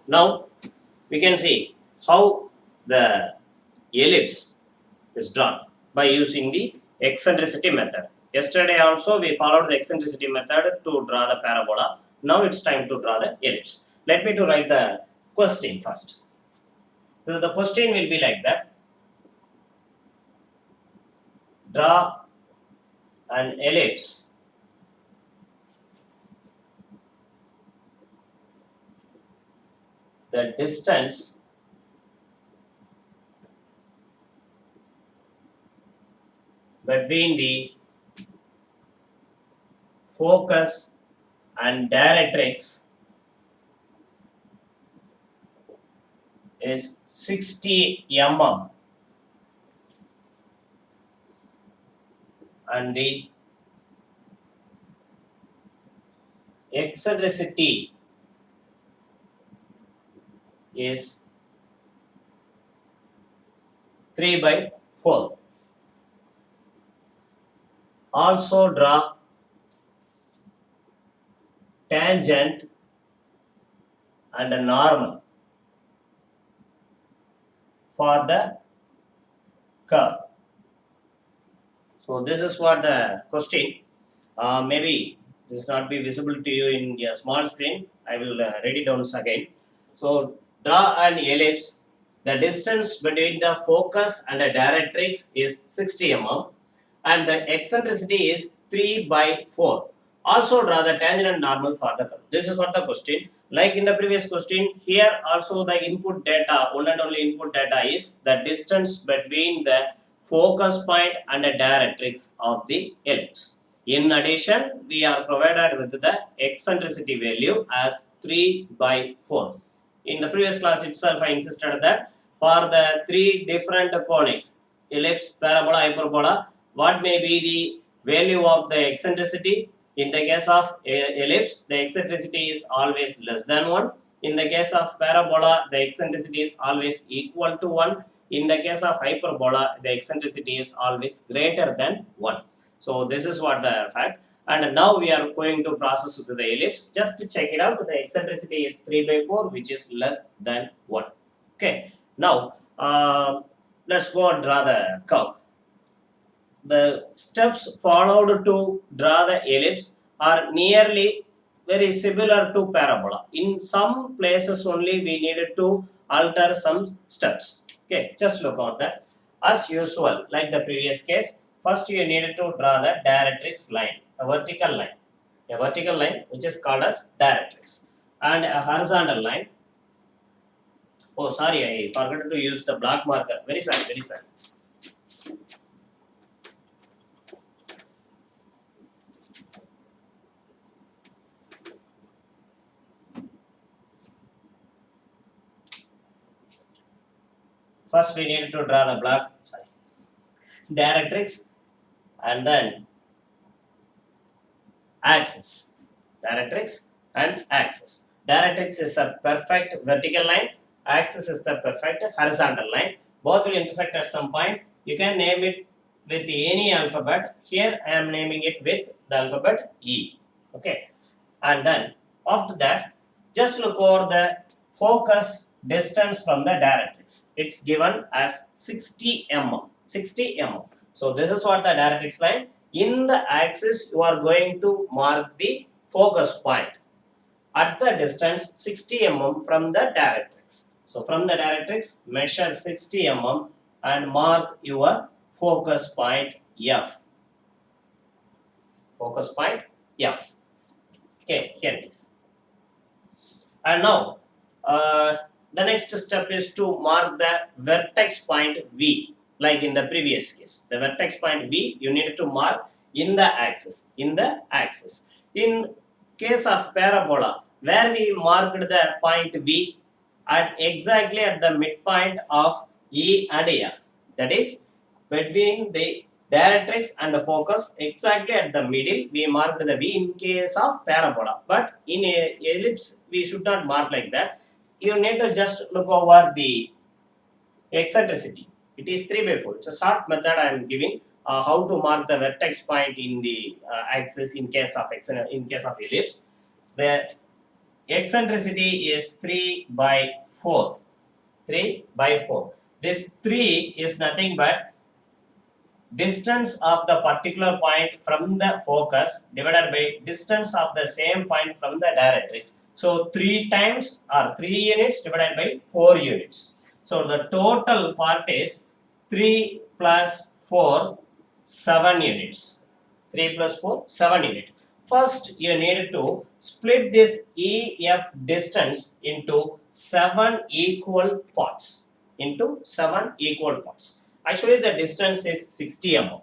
Now we can see how the ellipse is drawn by using the eccentricity method. Yesterday also we followed the eccentricity method to draw the parabola. Now it's time to draw the ellipse. Let me to write the question first. So the question will be like that. Draw an ellipse the distance between the focus and directrix is 60 mm and the eccentricity is 3 by 4. Also draw tangent and a normal for the curve. So this is what the question. Maybe this not be visible to you in your small screen. I will write it down again. So draw an ellipse. The distance between the focus and the directrix is 60 mm and the eccentricity is 3 by 4. Also draw the tangent and normal for the curve. This is what the question. Like in the previous question, here also the input data, one and only input data is the distance between the focus point and the directrix of the ellipse. In addition, we are provided with the eccentricity value as 3 by 4. In the previous class itself, I insisted that for the three different conics, ellipse, parabola, hyperbola, what may be the value of the eccentricity? In the case of ellipse, the eccentricity is always less than 1. In the case of parabola, the eccentricity is always equal to 1. In the case of hyperbola, the eccentricity is always greater than 1. So this is what the fact. And now we are going to process with the ellipse. Just to check it out, the eccentricity is 3 by 4, which is less than 1. Okay. Now, let's go and draw the curve. The steps followed to draw the ellipse are nearly very similar to parabola. In some places only we needed to alter some steps. Okay, just look at that. As usual, like the previous case, first you needed to draw the directrix line, a vertical line. A vertical line which is called as directrix. And a horizontal line. Oh, sorry, I forgot to use the black marker. Very sorry, very sorry. First we need to draw the black directrix and then axis. Directrix and axis. Directrix is a perfect vertical line. Axis is the perfect horizontal line. Both will intersect at some point. You can name it with any alphabet. Here I am naming it with the alphabet E. Okay. And then after that, just look over the focus distance from the directrix. It's given as 60 mm. 60 mm. So this is what the directrix line. In the axis, you are going to mark the focus point at the distance 60 mm from the directrix. So from the directrix, measure 60 mm and mark your focus point F. Focus point F. Okay, here it is. And now, the next step is to mark the vertex point V, like in the previous case. The vertex point V, you need to mark in the axis. In the axis. In case of parabola, where we marked the point V at exactly at the midpoint of E and F. That is between the directrix and the focus exactly at the middle we marked the V in case of parabola, but in a ellipse we should not mark like that. You need to just look over the eccentricity. It is 3 by 4. It's a short method I am giving how to mark the vertex point in the axis in case of ellipse. The eccentricity is 3 by 4. 3 by 4. This 3 is nothing but distance of the particular point from the focus divided by distance of the same point from the directrix. So 3 times or 3 units divided by 4 units. So the total part is 3 plus 4, 7 units. 3 plus 4, 7 units. First, you need to split this EF distance into 7 equal parts. Into 7 equal parts. Actually, the distance is 60 mm.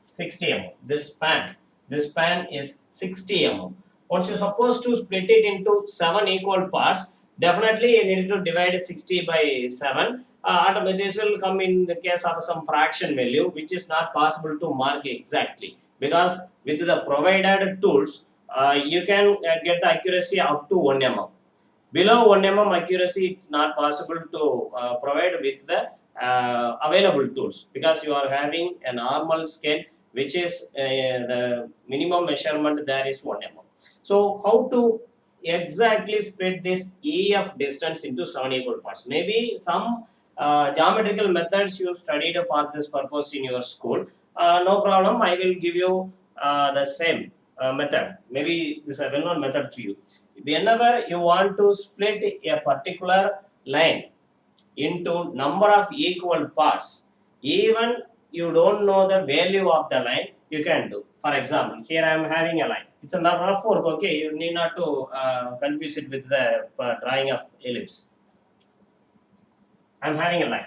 60 mm. This span is 60 mm. Once you're supposed to split it into 7 equal parts, definitely you need to divide 60 by 7. Automatically, this will come in the case of some fraction value, which is not possible to mark exactly, because with the provided tools, you can get the accuracy up to 1 mm. Below 1 mm accuracy, it's not possible to provide with the available tools, because you are having a normal scale, which is the minimum measurement there is 1 mm. So how to exactly split this EF distance into 7 equal parts? Maybe some geometrical methods you studied for this purpose in your school. No problem, I will give you the same method. Maybe this is a well-known method to you. Whenever you want to split a particular line into number of equal parts, even you don't know the value of the line, you can do. For example, here I am having a line. It's a rough work, okay? You need not to confuse it with the drawing of ellipse. I'm having a line.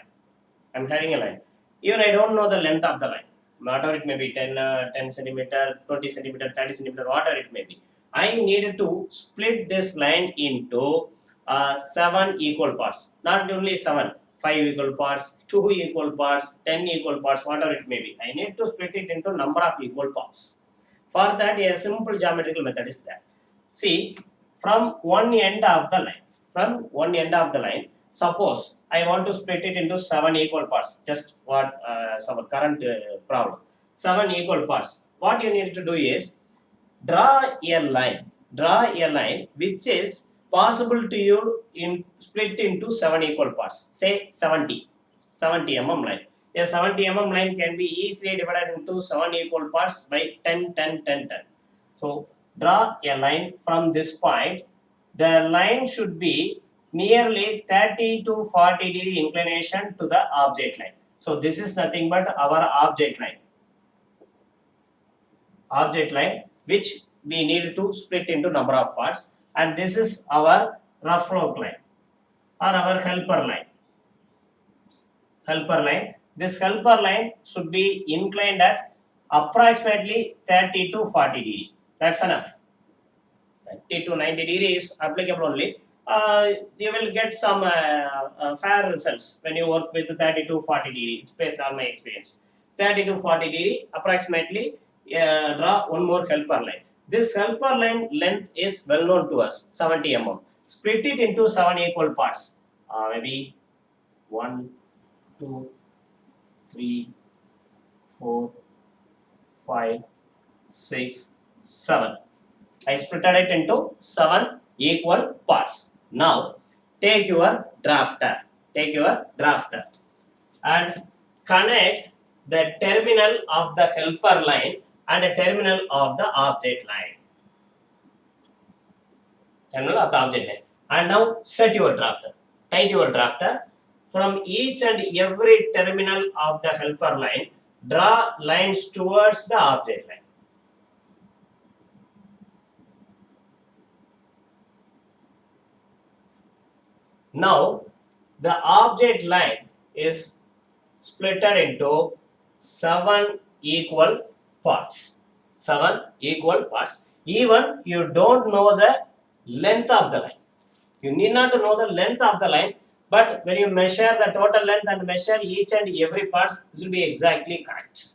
I'm having a line. Even I don't know the length of the line. Whatever it may be, 10 centimeter, 20 centimeter, 30 centimeter, whatever it may be. I needed to split this line into 7 equal parts. Not only 7, 5 equal parts, 2 equal parts, 10 equal parts, whatever it may be. I need to split it into number of equal parts. For that, a simple geometrical method is that. See, from one end of the line, suppose I want to split it into 7 equal parts. Just what some current problem. 7 equal parts. What you need to do is draw a line. Draw a line which is possible to you in split into 7 equal parts. Say 70 mm line. A 70 mm line can be easily divided into 7 equal parts by 10, 10, 10, 10. So draw a line from this point. The line should be nearly 30 to 40 degree inclination to the object line. So this is nothing but our object line. Object line which we need to split into number of parts, and this is our reference line or our helper line. This helper line should be inclined at approximately 30 to 40 degree. That's enough. 30 to 90 degree is applicable only. You will get some fair results when you work with 30 to 40 degree. It's based on my experience. 30 to 40 degree approximately. Draw one more helper line. This helper line length is well known to us, 70 mm. Split it into 7 equal parts. Maybe 1, 2, 3, 4, 5, 6, 7. I splitted it into 7 equal parts. Now take your drafter. And connect the terminal of the helper line and the terminal of the object line. And now set your drafter. Tight your drafter. From each and every terminal of the helper line, draw lines towards the object line. Now the object line is splitted into 7 equal parts. Even you don't know the length of the line. You need not to know the length of the line, but when you measure the total length and measure each and every part, this will be exactly correct.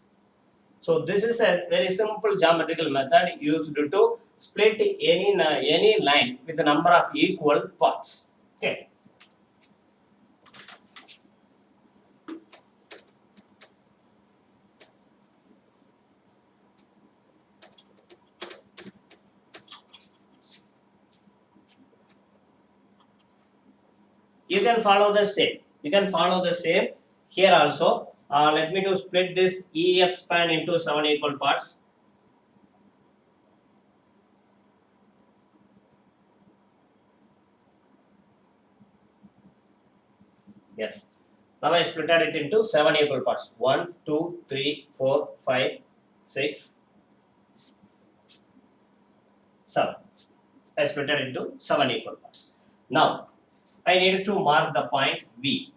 So this is a very simple geometrical method used to split any line with a number of equal parts. Okay. you can follow the same. You can follow the same here also. Let me to split this EF span into 7 equal parts. Yes. Now I split it into 7 equal parts. 1, 2, 3, 4, 5, 6, 7. I split it into 7 equal parts. Now I need to mark the point V.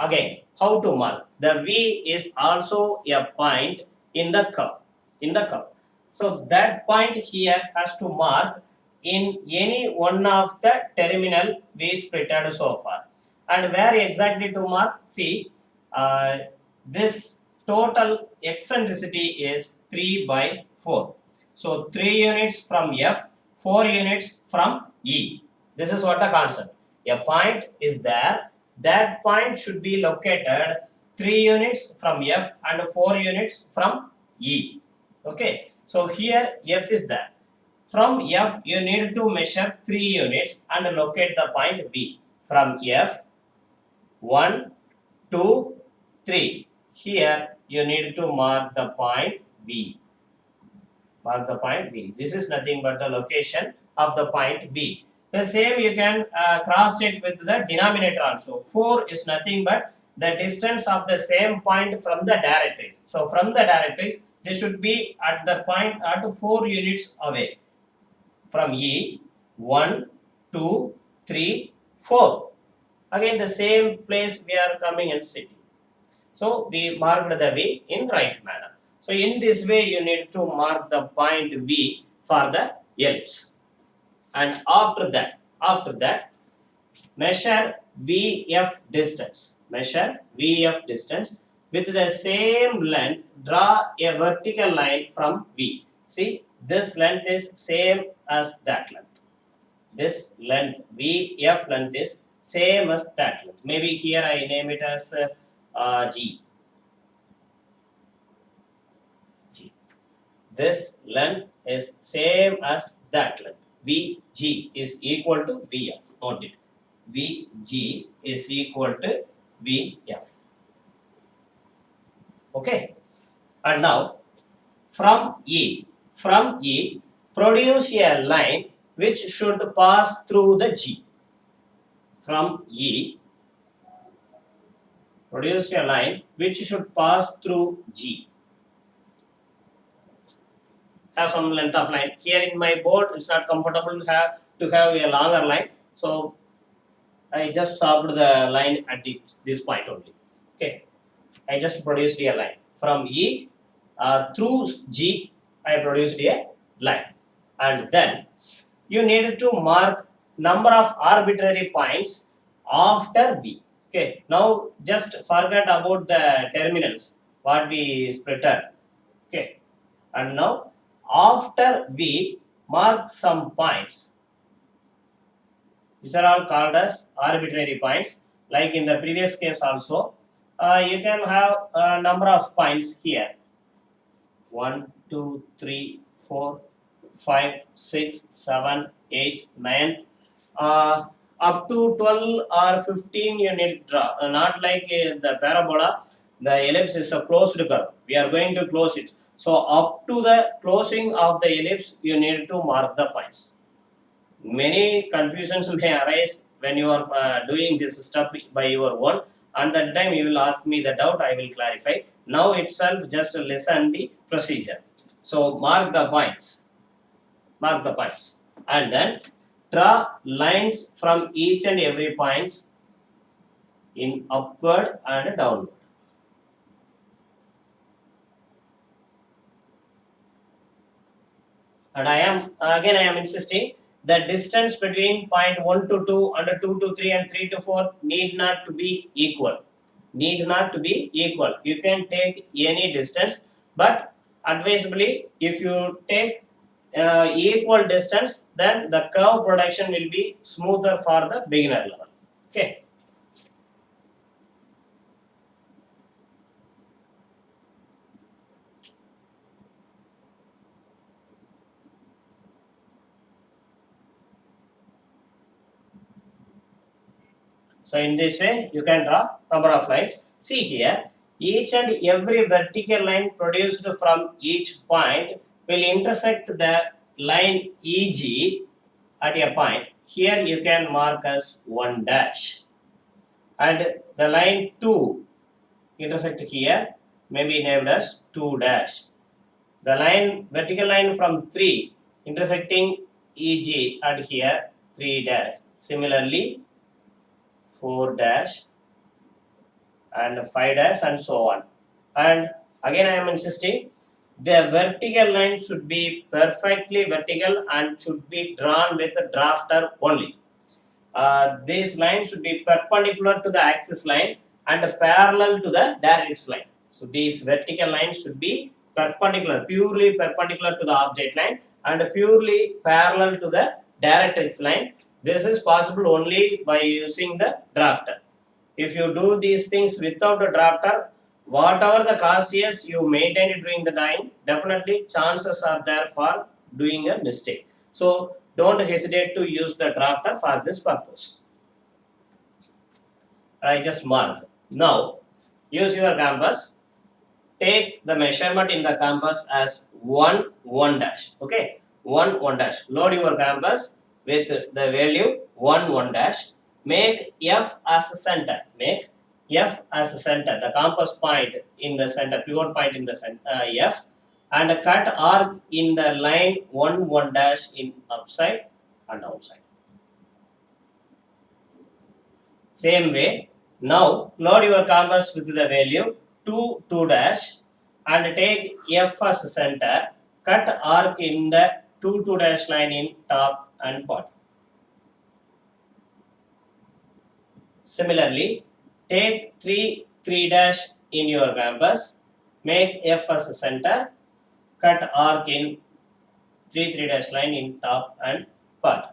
Again, how to mark? The V is also a point in the curve. In the curve. So that point here has to mark in any one of the terminal we splitted so far. And where exactly to mark? See, this total eccentricity is 3 by 4. So 3 units from F, 4 units from E. This is what the concept. A point is there. That point should be located 3 units from F and 4 units from E. Okay. So here F is there. From F, you need to measure 3 units and locate the point B. From F, 1, 2, 3. Here, you need to mark the point B. Mark the point B. This is nothing but the location of the point B. The same you can cross check with the denominator also. 4 is nothing but the distance of the same point from the directrix. So, from the directrix, they should be at the point at 4 units away. From E, 1, 2, 3, 4. Again, the same place we are coming and sitting. So, we marked the V in right manner. So, in this way, you need to mark the point V for the ellipse. And after that, measure VF distance. Measure VF distance with the same length. Draw a vertical line from V. See, this length is same as that length. This length, VF length is same as that length. Maybe here I name it as G. G. This length is same as that length. VG is equal to VF. Note it. VG is equal to VF. Okay. And now from E, produce a line which should pass through the G. From E, produce a line which should pass through G. Have some length of line. Here in my board, it's not comfortable to have a longer line. So I just stopped the line at this point only. Okay. I just produced a line. From E through G, I produced a line. And then you need to mark number of arbitrary points after V. Okay. Now just forget about the terminals, what we splitted. Okay. And now after V, mark some points. These are all called as arbitrary points. Like in the previous case also, you can have a number of points here. 1, 2, 3, 4, 5, 6, 7, 8, 9. Up to 12 or 15 you need to draw. Not like the parabola, the ellipse is a closed curve. We are going to close it. So up to the closing of the ellipse, you need to mark the points. Many confusions may arise when you are doing this step by your own. And that time you will ask me the doubt, I will clarify. Now itself just listen the procedure. So mark the points. Mark the points. And then draw lines from each and every points in upward and downward. And I am insisting the distance between point 1 to 2 and 2 to 3 and 3 to 4 need not to be equal. Need not to be equal. You can take any distance, but advisably, if you take equal distance, then the curve production will be smoother for the beginner level. Okay. So in this way, you can draw number of lines. See here, each and every vertical line produced from each point will intersect the line EG at a point. Here you can mark as 1 dash. And the line 2 intersect here may be named as 2 dash. The line vertical line from 3 intersecting EG at here 3 dash. Similarly, 4 dash and 5 dash and so on. And again I am insisting the vertical line should be perfectly vertical and should be drawn with a drafter only. This line should be perpendicular to the axis line and parallel to the directrix line. So these vertical lines should be perpendicular, purely perpendicular to the object line and purely parallel to the directrix line. This is possible only by using the drafter. If you do these things without a drafter, whatever the causes you maintained during the time, definitely chances are there for doing a mistake. So don't hesitate to use the drafter for this purpose. I just mark. Now use your compass. Take the measurement in the compass as 1 dash. Okay, 1 dash. Load your compass with the value 1 dash. Make F as a center. Make F as a center. The compass point in the center, pivot point in the center, F, and cut arc in the line 1 dash in upside and outside. Same way, now load your compass with the value 2 dash and take F as center, cut arc in the 2 dash line in top and bottom. Similarly, take 3 dash in your compass, make F as center, cut arc in 3 dash line in top and bottom.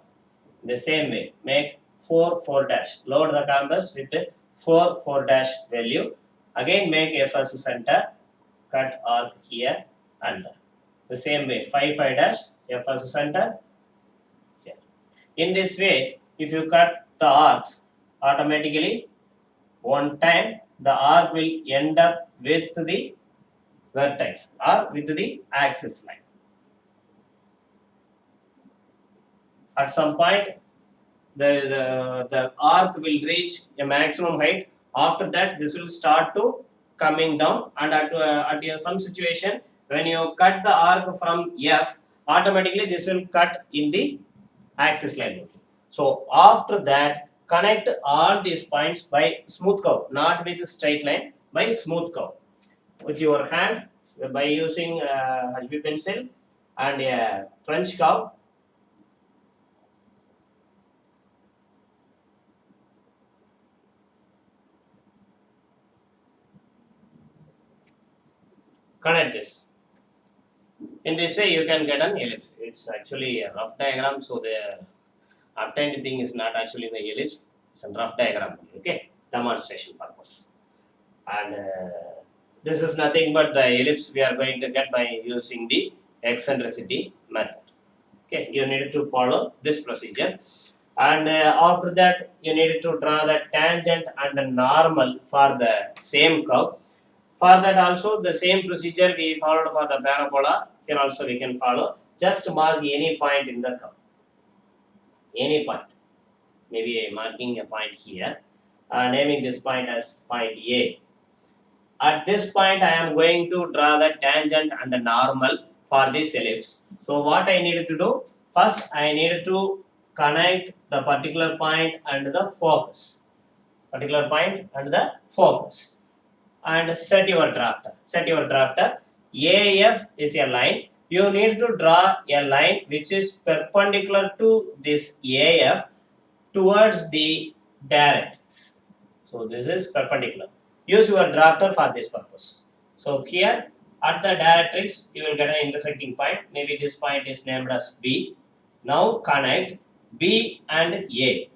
The same way, make 4 dash. Load the compass with the 4 dash value. Again make F as a center, cut arc here and there. The same way, 5 dash, F as a center here. In this way, if you cut the arcs, automatically one time the arc will end up with the vertex or with the axis line. At some point, the arc will reach a maximum height. After that, this will start to coming down, and at some situation, when you cut the arc from F, automatically this will cut in the axis line. So after that, connect all these points by smooth curve, not with straight line, by smooth curve. With your hand, by using HB pencil and a French curve, connect this. In this way, you can get an ellipse. It's actually a rough diagram, so the obtained thing is not actually the ellipse. It's a rough diagram. Okay, demonstration purpose. And this is nothing but the ellipse we are going to get by using the eccentricity method. Okay, you need to follow this procedure. And after that, you need to draw the tangent and the normal for the same curve. For that also, the same procedure we followed for the parabola. Here also we can follow. Just mark any point in the curve. Any point. Maybe marking a point here. Naming this point as point A. At this point, I am going to draw the tangent and the normal for this ellipse. So what I needed to do? First, I needed to connect the particular point and the focus. Particular point and the focus. And set your drafter. Set your drafter. AF is a line. You need to draw a line which is perpendicular to this AF towards the directrix. So this is perpendicular. Use your drafter for this purpose. So here at the directrix, you will get an intersecting point. Maybe this point is named as B. Now connect B and A.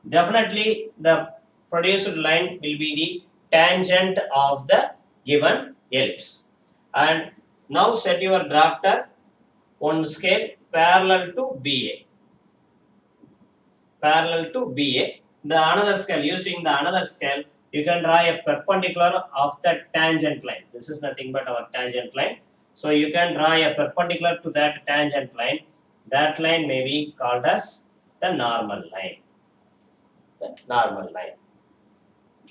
Definitely the produced line will be the tangent of the given ellipse. And now set your drafter on scale parallel to BA. parallel to BA. The another scale, using the another scale, you can draw a perpendicular of the tangent line. This is nothing but our tangent line. So you can draw a perpendicular to that tangent line. That line may be called as the normal line. The normal line.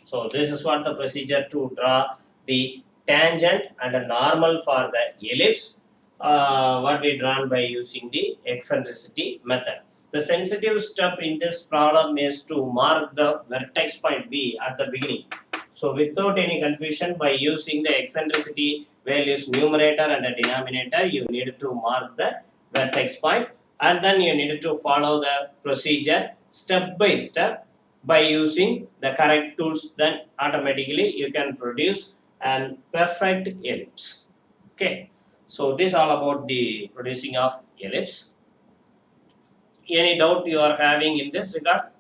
So this is what the procedure to draw the tangent and a normal for the ellipse. What we drawn by using the eccentricity method. The sensitive step in this problem is to mark the vertex point B at the beginning. So without any confusion, by using the eccentricity values numerator and the denominator, you need to mark the vertex point, and then you need to follow the procedure step by step by using the correct tools. Then automatically you can produce an perfect ellipse. Okay, so this all about the producing of ellipse. Any doubt you are having in this regard?